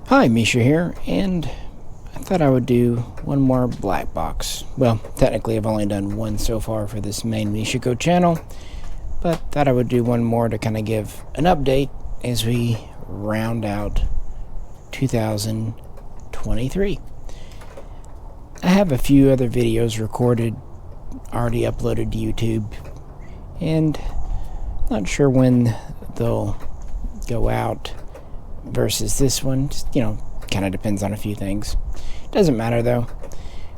Hi, Misha here, and I thought I would do one more Blackbox. Well, technically I've only done one so far for this main Mishaco channel, but thought I would do one more to kind of give an update as we round out 2023. I have a few other videos recorded, already uploaded to YouTube, and not sure when they'll go out versus this one. Just, kind of depends on a few things. Doesn't matter though.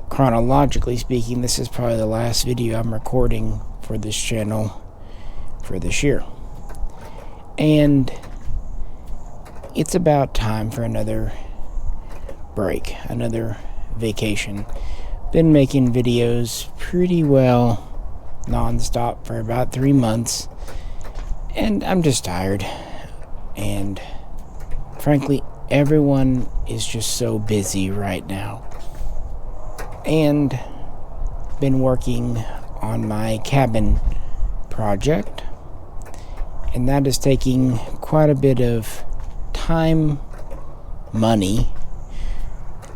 Chronologically speaking, this is probably the last video I'm recording for this channel for this year. And it's about time for another break, another vacation. Been making videos pretty well non-stop for about 3 months, and I'm just tired. And frankly, everyone is just so busy right now. And been working on my cabin project, and that is taking quite a bit of time, money,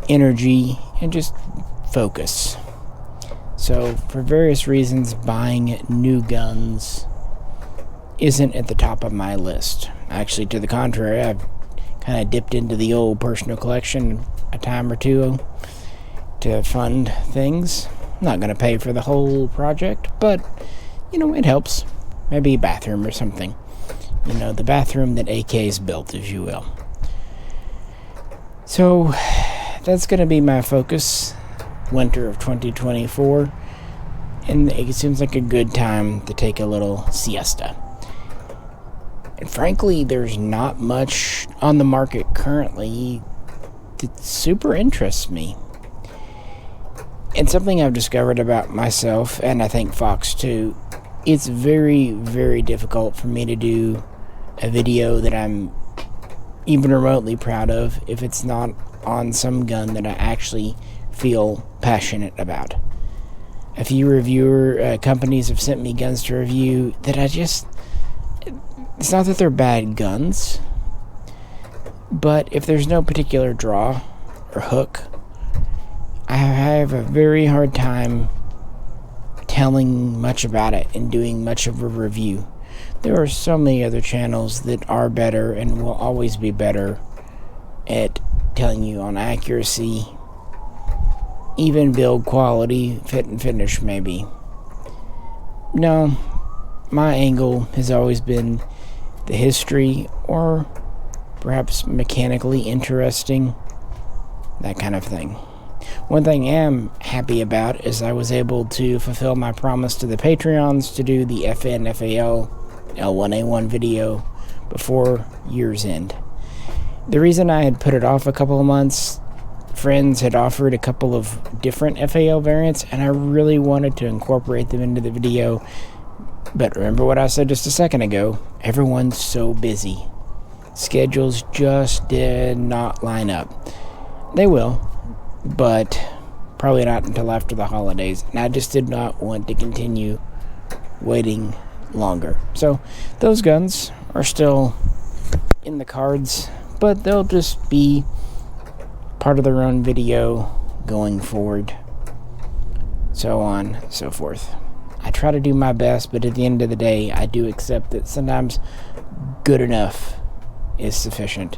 energy, and just focus. So for various reasons, buying new guns isn't at the top of my list. Actually, to the contrary, I've kind of dipped into the old personal collection a time or two to fund things. I'm not going to pay for the whole project, but it helps. Maybe a bathroom or something. The bathroom that AK's built, if you will. So that's going to be my focus winter of 2024, and it seems like a good time to take a little siesta. And frankly, there's not much on the market currently that super interests me. And something I've discovered about myself, and I think Fox too, it's very, very difficult for me to do a video that I'm even remotely proud of if it's not on some gun that I actually feel passionate about. A few reviewer companies have sent me guns to review that it's not that they're bad guns, but if there's no particular draw or hook, I have a very hard time telling much about it and doing much of a review. There are so many other channels that are better and will always be better at telling you on accuracy, even build quality, fit and finish maybe. No, my angle has always been the history, or perhaps mechanically interesting, that kind of thing. One thing I am happy about is I was able to fulfill my promise to the Patreons to do the FN FAL L1A1 video before year's end. The reason I had put it off a couple of months, friends had offered a couple of different FAL variants, and I really wanted to incorporate them into the video. But remember what I said just a second ago, everyone's so busy. Schedules just did not line up. They will, but probably not until after the holidays. And I just did not want to continue waiting longer. So those guns are still in the cards, but they'll just be part of their own video going forward. So on, so forth. I try to do my best, but at the end of the day, I do accept that sometimes good enough is sufficient.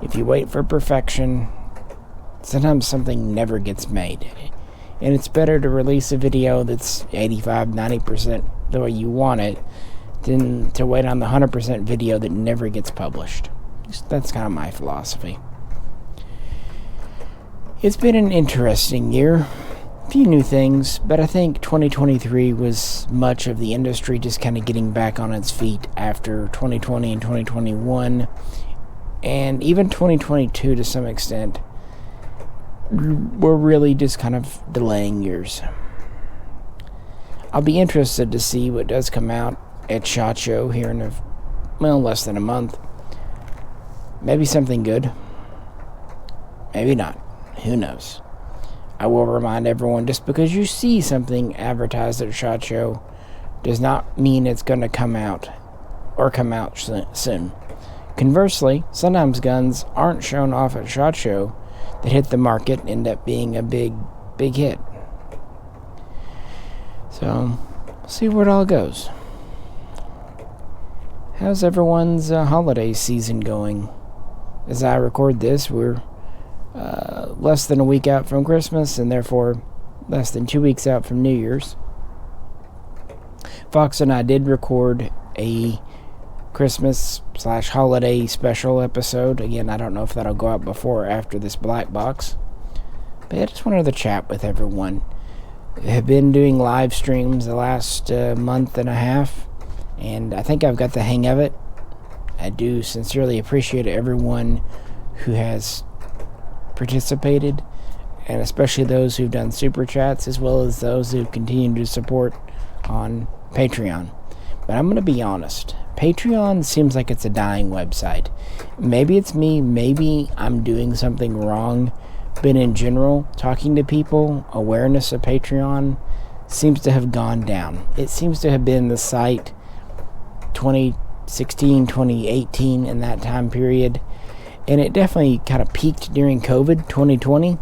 If you wait for perfection, sometimes something never gets made. And it's better to release a video that's 85-90% the way you want it than to wait on the 100% video that never gets published. That's kind of my philosophy. It's been an interesting year. Few new things, but I think 2023 was much of the industry just kind of getting back on its feet after 2020 and 2021, and even 2022 to some extent were really just kind of delaying years. I'll be interested to see what does come out at SHOT Show here in less than a month. Maybe something good, maybe not, who knows. I will remind everyone, just because you see something advertised at a SHOT Show does not mean it's going to come out or come out soon. Conversely, sometimes guns aren't shown off at SHOT Show that hit the market and end up being a big hit. So, we'll see where it all goes. How's everyone's holiday season going? As I record this, we're less than a week out from Christmas and therefore less than 2 weeks out from New Year's. Fox and I did record a Christmas/holiday special episode. Again, I don't know if that'll go out before or after this Blackbox. But I just wanted to chat with everyone. I have been doing live streams the last month and a half, and I think I've got the hang of it. I do sincerely appreciate everyone who has participated, and especially those who've done super chats, as well as those who continue to support on Patreon. But I'm going to be honest. Patreon seems like it's a dying website. Maybe it's me, maybe I'm doing something wrong, but in general, talking to people, awareness of Patreon seems to have gone down. It seems to have been the site 2016, 2018, in that time period, and it definitely kind of peaked during COVID, 2020,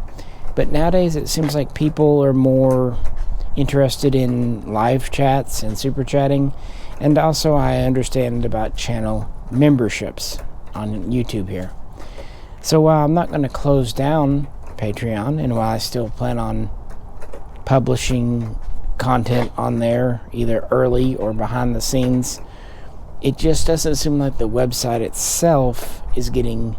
but nowadays it seems like people are more interested in live chats and super chatting. And also I understand about channel memberships on YouTube here. So while I'm not going to close down Patreon, and while I still plan on publishing content on there, either early or behind the scenes, it just doesn't seem like the website itself is getting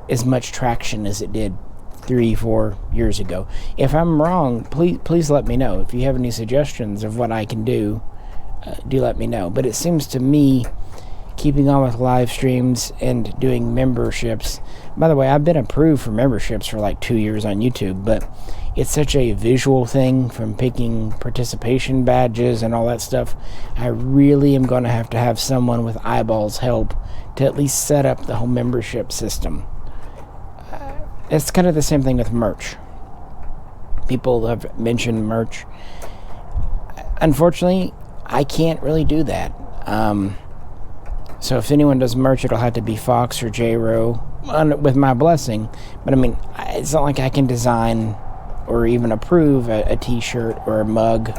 as much traction as it did 3-4 years ago. If I'm wrong, please let me know. If you have any suggestions of what I can do, do let me know. But it seems to me, keeping on with live streams and doing memberships. By the way, I've been approved for memberships for like 2 years on YouTube, but it's such a visual thing, from picking participation badges and all that stuff. I really am going to have someone with eyeballs help to at least set up the whole membership system. It's kind of the same thing with merch. People have mentioned merch. Unfortunately, I can't really do that. So if anyone does merch, it'll have to be Fox or J-Ro with my blessing. But I mean, it's not like I can design or even approve a t-shirt or a mug.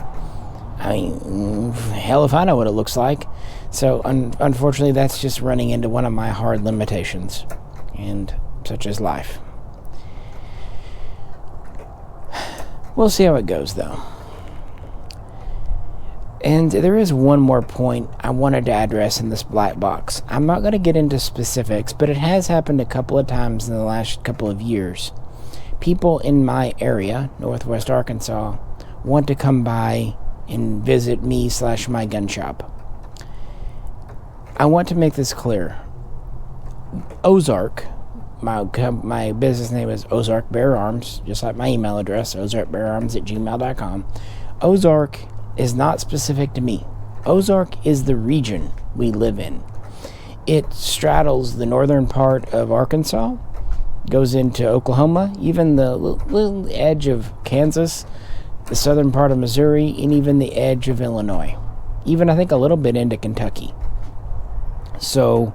I mean, hell if I know what it looks like. So unfortunately, that's just running into one of my hard limitations. And such is life. We'll see how it goes, though. And there is one more point I wanted to address in this black box. I'm not going to get into specifics, but it has happened a couple of times in the last couple of years. People in my area, Northwest Arkansas, want to come by and visit me/my gun shop. I want to make this clear. Ozark, my business name is Ozark Bear Arms, just like my email address, ozarkbeararms@gmail.com. Ozark is not specific to me. Ozark is the region we live in. It straddles the northern part of Arkansas, goes into Oklahoma, even the little edge of Kansas, the southern part of Missouri, and even the edge of Illinois. Even, I think, a little bit into Kentucky. So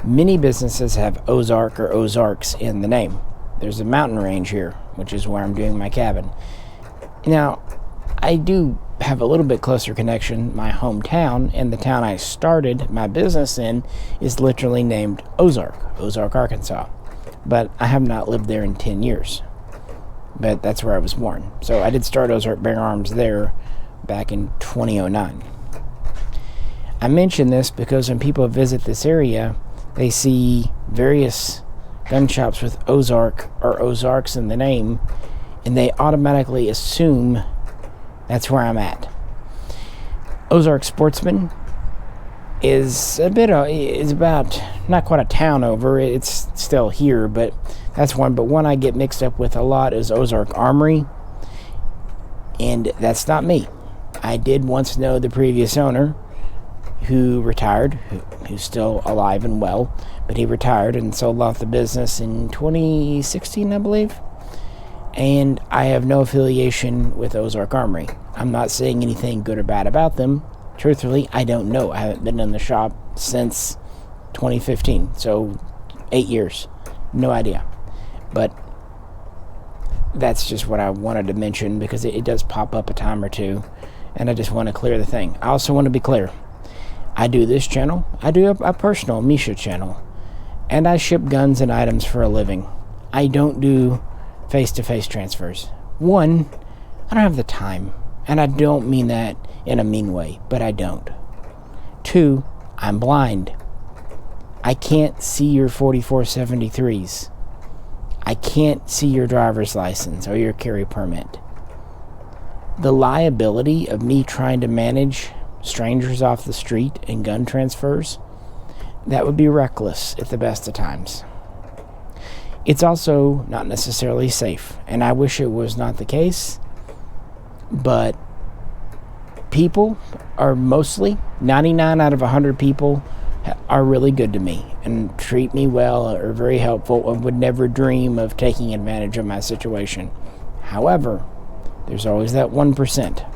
many businesses have Ozark or Ozarks in the name. There's a mountain range here, which is where I'm doing my cabin. Now, I do have a little bit closer connection. My hometown and the town I started my business in is literally named Ozark, Arkansas. But I have not lived there in 10 years. But that's where I was born. So I did start Ozark Bear Arms there back in 2009. I mention this because when people visit this area, they see various gun shops with Ozark or Ozarks in the name, and they automatically assume that's where I'm at. Ozark Sportsman is about not quite a town over. It's still here, but that's one. But one I get mixed up with a lot is Ozark Armory, and that's not me. I did once know the previous owner, who retired, who's still alive and well, but he retired and sold off the business in 2016, I believe. And I have no affiliation with Ozark Armory. I'm not saying anything good or bad about them. Truthfully, I don't know. I haven't been in the shop since 2015, so 8 years. No idea. But that's just what I wanted to mention, because it does pop up a time or two, and I just want to clear the thing. I also want to be clear. I do this channel. I do a personal Misha channel, and I ship guns and items for a living. I don't do face-to-face transfers. One, I don't have the time, and I don't mean that in a mean way, but I don't. Two, I'm blind. I can't see your 4473s. I can't see your driver's license or your carry permit. The liability of me trying to manage strangers off the street and gun transfers, that would be reckless at the best of times. It's also not necessarily safe, and I wish it was not the case, but people are mostly, 99 out of 100 people are really good to me and treat me well, are very helpful, and would never dream of taking advantage of my situation. However, there's always that 1%.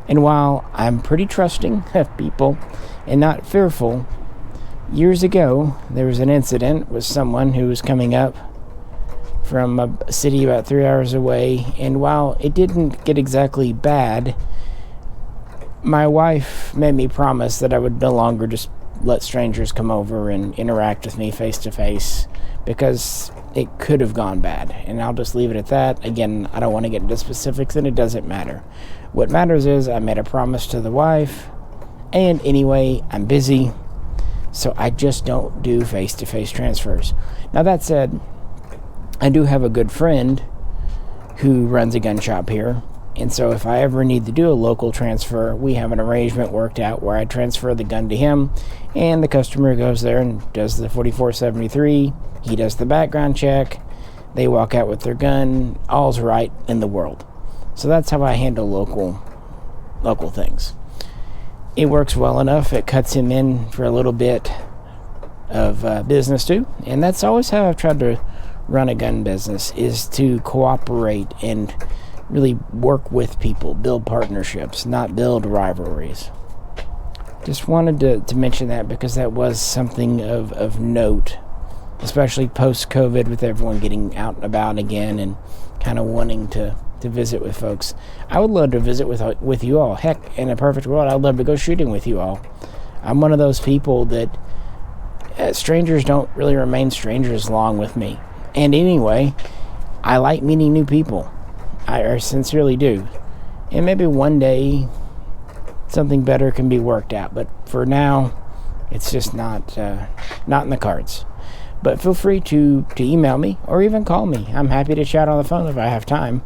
And while I'm pretty trusting of people and not fearful, years ago there was an incident with someone who was coming up from a city about 3 hours away, and while it didn't get exactly bad, my wife made me promise that I would no longer just let strangers come over and interact with me face to face, because it could have gone bad. And I'll just leave it at that. Again, I don't want to get into specifics, and it doesn't matter. What matters is I made a promise to the wife, and anyway, I'm busy, so I just don't do face-to-face transfers. Now, that said, I do have a good friend who runs a gun shop here, and so if I ever need to do a local transfer, we have an arrangement worked out where I transfer the gun to him, and the customer goes there and does the 4473, he does the background check, they walk out with their gun, all's right in the world. So that's how I handle local things. It works well enough, it cuts him in for a little bit of business too, and that's always how I've tried to run a gun business, is to cooperate and really work with people, build partnerships, not build rivalries. Just wanted to mention that, because that was something of note, especially post-COVID, with everyone getting out and about again and kind of wanting to visit with folks. I would love to visit with you all. Heck, in a perfect world, I'd love to go shooting with you all. I'm one of those people that strangers don't really remain strangers long with me. And anyway, I like meeting new people. I sincerely do. And maybe one day something better can be worked out, but for now it's just not in the cards. But feel free to email me or even call me. I'm happy to chat on the phone if I have time,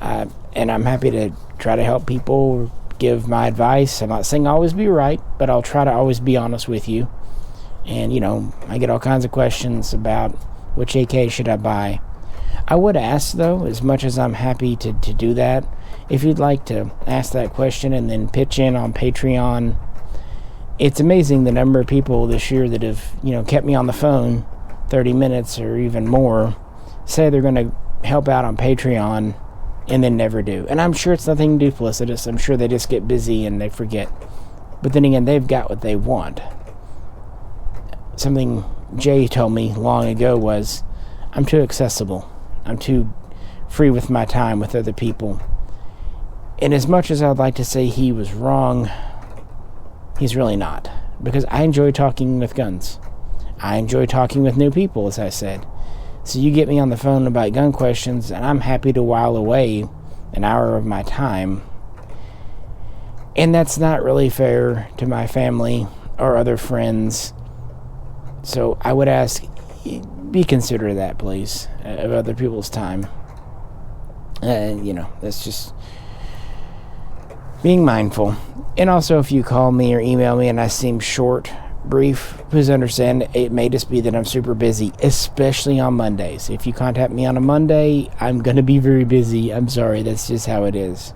and I'm happy to try to help people, give my advice. I'm not saying I'll always be right, but I'll try to always be honest with you. And I get all kinds of questions about which AK should I buy. I would ask, though, as much as I'm happy to do that, if you'd like to ask that question and then pitch in on Patreon. It's amazing the number of people this year that have, kept me on the phone 30 minutes or even more, say they're going to help out on Patreon and then never do. And I'm sure it's nothing duplicitous. I'm sure they just get busy and they forget. But then again, they've got what they want. Something Jay told me long ago was, I'm too accessible. I'm too free with my time with other people. And as much as I'd like to say he was wrong, he's really not. Because I enjoy talking with guns. I enjoy talking with new people, as I said. So you get me on the phone about gun questions, and I'm happy to while away an hour of my time. And that's not really fair to my family or other friends. So I would ask, be considerate of that, please, of other people's time. That's just being mindful. And also, if you call me or email me and I seem short, brief, please understand it may just be that I'm super busy, especially on Mondays. If you contact me on a Monday, I'm going to be very busy. I'm sorry, that's just how it is.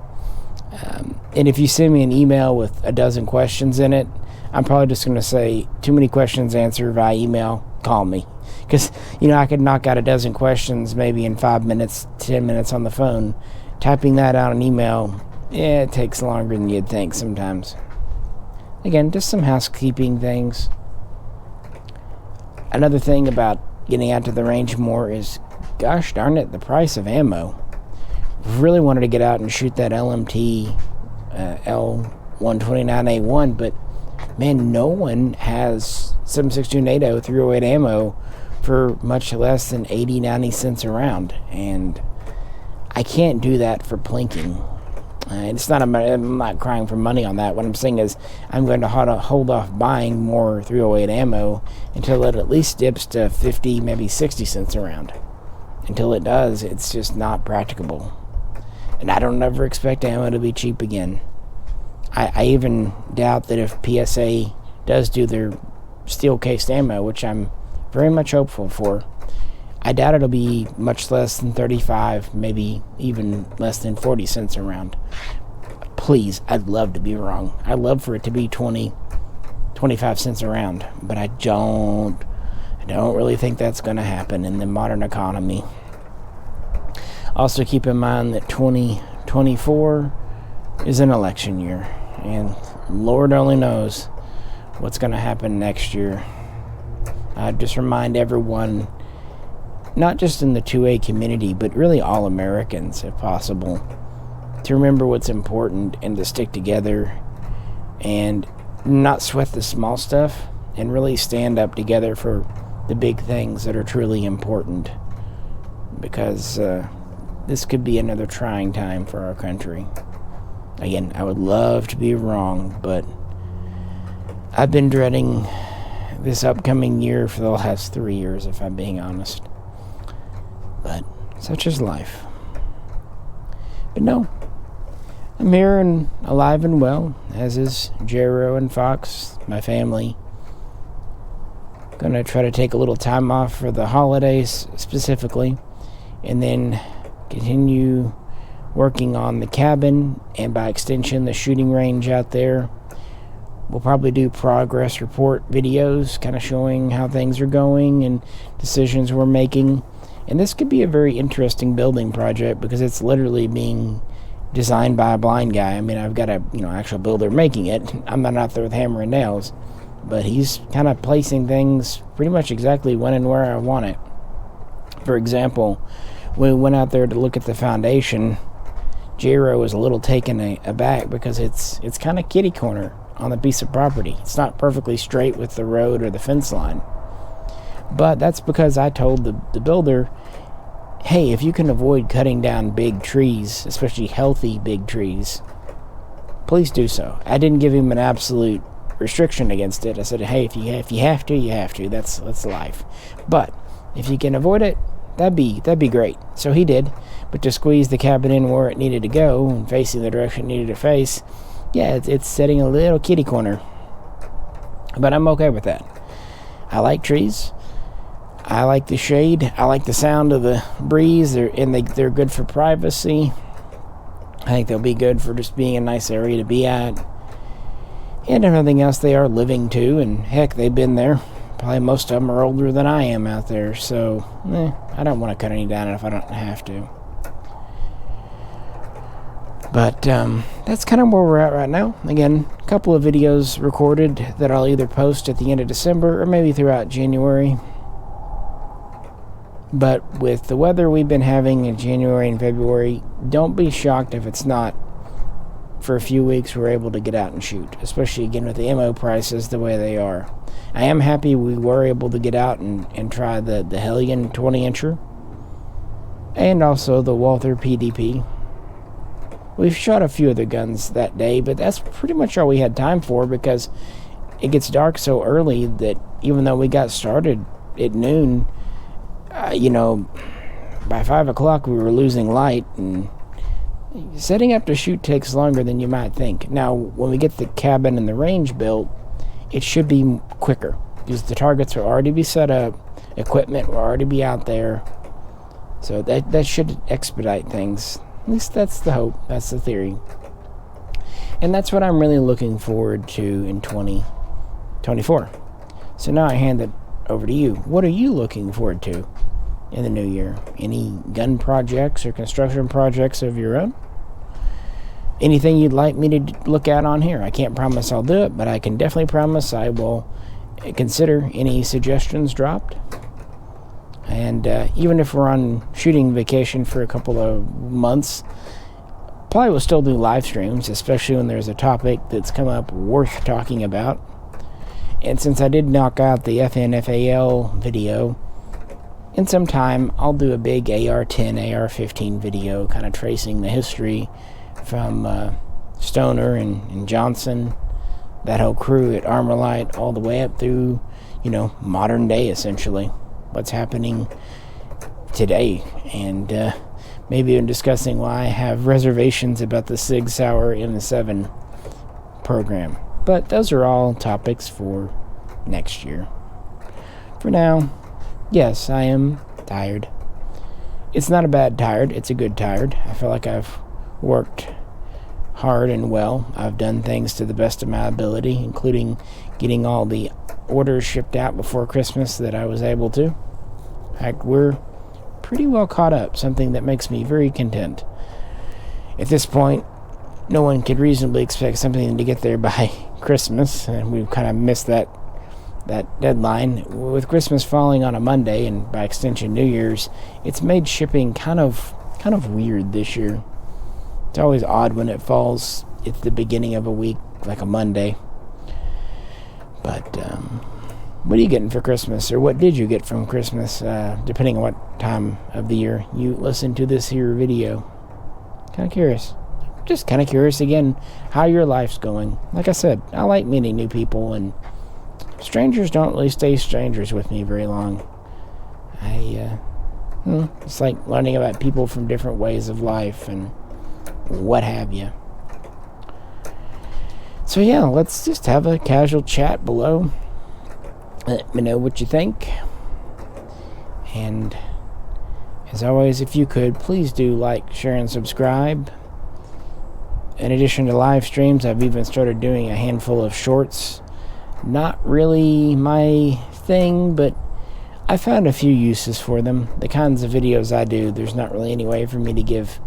And if you send me an email with a dozen questions in it, I'm probably just going to say, too many questions answered via email, call me. Because, I could knock out a dozen questions maybe in 5 minutes, 10 minutes on the phone. Typing that out in email, it takes longer than you'd think sometimes. Again, just some housekeeping things. Another thing about getting out to the range more is, gosh darn it, the price of ammo. Really wanted to get out and shoot that LMT L129A1, but man, no one has 7.62 NATO 308 ammo for much less than 80-90 cents a round, and I can't do that for plinking. It's not. I'm not crying for money on that. What I'm saying is I'm going to hold off buying more 308 ammo until it at least dips to 50, maybe 60 cents a round. Until it does, it's just not practicable. And I don't ever expect ammo to be cheap again. I even doubt that if PSA does do their steel-cased ammo, which I'm very much hopeful for, I doubt it'll be much less than 35, maybe even less than 40 cents a round. Please, I'd love to be wrong. I'd love for it to be 20, 25 cents a round, but I don't really think that's going to happen in the modern economy. Also keep in mind that 2024 is an election year, and Lord only knows what's going to happen next year. I'd just remind everyone, not just in the 2A community, but really all Americans, if possible, to remember what's important and to stick together and not sweat the small stuff and really stand up together for the big things that are truly important, because this could be another trying time for our country. Again, I would love to be wrong, but I've been dreading this upcoming year for the last 3 years, if I'm being honest. But such is life. But no, I'm here and alive and well, as is Jero and Fox, my family. Gonna try to take a little time off for the holidays specifically, and then continue working on the cabin and by extension the shooting range out there. We'll probably do progress report videos kind of showing how things are going and decisions we're making. And this could be a very interesting building project because it's literally being designed by a blind guy. I mean, I've got a actual builder making it. I'm not out there with hammer and nails, but he's kind of placing things pretty much exactly when and where I want it. For example, when we went out there to look at the foundation, Jero was a little taken aback because it's kind of kitty corner on the piece of property. It's not perfectly straight with the road or the fence line. But that's because I told the builder, hey, if you can avoid cutting down big trees, especially healthy big trees, please do so. I didn't give him an absolute restriction against it. I said, hey, if you have to, you have to. That's life. But if you can avoid it, that'd be great. So he did. But to squeeze the cabin in where it needed to go and facing the direction it needed to face, yeah, it's setting a little kitty corner. But I'm okay with that. I like trees. I like the shade. I like the sound of the breeze. They're good for privacy. I think they'll be good for just being a nice area to be at. And if nothing else, they are living too. And heck, they've been there. Probably most of them are older than I am out there. So, I don't want to cut any down if I don't have to. But that's kind of where we're at right now. Again, a couple of videos recorded that I'll either post at the end of December or maybe throughout January. But with the weather we've been having in January and February, don't be shocked if it's not for a few weeks we're able to get out and shoot, especially again with the ammo prices the way they are. I am happy we were able to get out and try the Hellion 20-incher and also the Walther PDP. We've shot a few other guns that day, but that's pretty much all we had time for because it gets dark so early that even though we got started at noon, by 5 o'clock we were losing light, and setting up to shoot takes longer than you might think. Now, when we get the cabin and the range built, it should be quicker because the targets will already be set up, equipment will already be out there, so that should expedite things. At least that's the hope, that's the theory. And that's what I'm really looking forward to in 2024. So now I hand it over to you. What are you looking forward to in the new year? Any gun projects or construction projects of your own? Anything you'd like me to look at on here? I can't promise I'll do it, but I can definitely promise I will consider any suggestions dropped. And even if we're on shooting vacation for a couple of months, probably will still do live streams, especially when there's a topic that's come up worth talking about. And since I did knock out the FNFAL video, in some time I'll do a big AR-10, AR-15 video kind of tracing the history from Stoner and Johnson, that whole crew at Armorlight, all the way up through, modern day essentially. What's happening today, and maybe even discussing why I have reservations about the Sig Sauer M7 program. But those are all topics for next year. For now, yes, I am tired. It's not a bad tired, it's a good tired. I feel like I've worked hard and well. I've done things to the best of my ability, including getting all the orders shipped out before Christmas that I was able to. Heck, we're pretty well caught up, something that makes me very content. At this point, no one could reasonably expect something to get there by Christmas, and we've kind of missed that deadline. With Christmas falling on a Monday, and by extension New Year's, it's made shipping kind of weird this year. It's always odd when it falls at the beginning of a week, like a Monday. But what are you getting for Christmas, or what did you get from Christmas, depending on what time of the year you listen to this here video? Kind of curious. Just kind of curious again how your life's going. Like I said, I like meeting new people, and strangers don't really stay strangers with me very long. It's like learning about people from different ways of life and what have you. So yeah, let's just have a casual chat below. Let me know what you think. And as always, if you could, please do like, share, and subscribe. In addition to live streams, I've even started doing a handful of shorts. Not really my thing, but I found a few uses for them. The kinds of videos I do, there's not really any way for me to give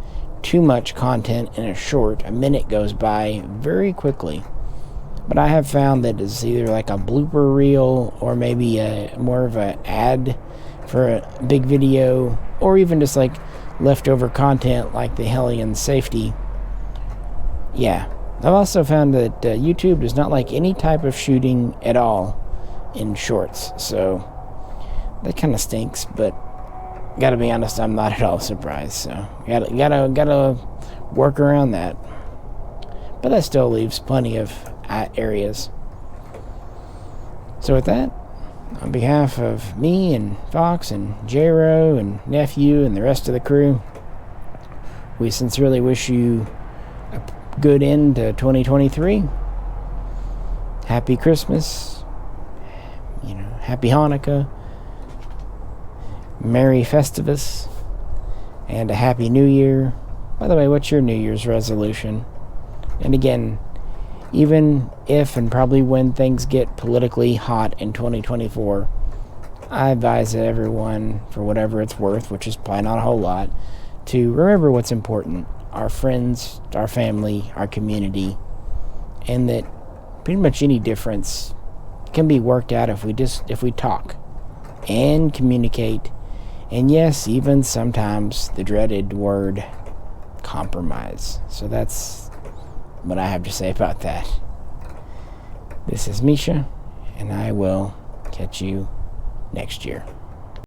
too much content in a short. A minute goes by very quickly. But I have found that it's either like a blooper reel, or maybe more of an ad for a big video, or even just like leftover content like the Hellion safety. Yeah, I've also found that YouTube does not like any type of shooting at all in shorts, so that kind of stinks. But gotta be honest, I'm not at all surprised. So gotta work around that. But that still leaves plenty of areas. So with that, on behalf of me and Fox and J-Ro and Nephew and the rest of the crew, we sincerely wish you a good end to 2023. Happy Christmas, happy Hanukkah, Merry Festivus, and a Happy New Year. By the way, what's your New Year's resolution? And again, even if and probably when things get politically hot in 2024, I advise everyone, for whatever it's worth, which is probably not a whole lot, to remember what's important. Our friends, our family, our community, and that pretty much any difference can be worked out if we talk and communicate, and yes, even sometimes the dreaded word compromise. So that's what I have to say about that. This is Misha, and I will catch you next year.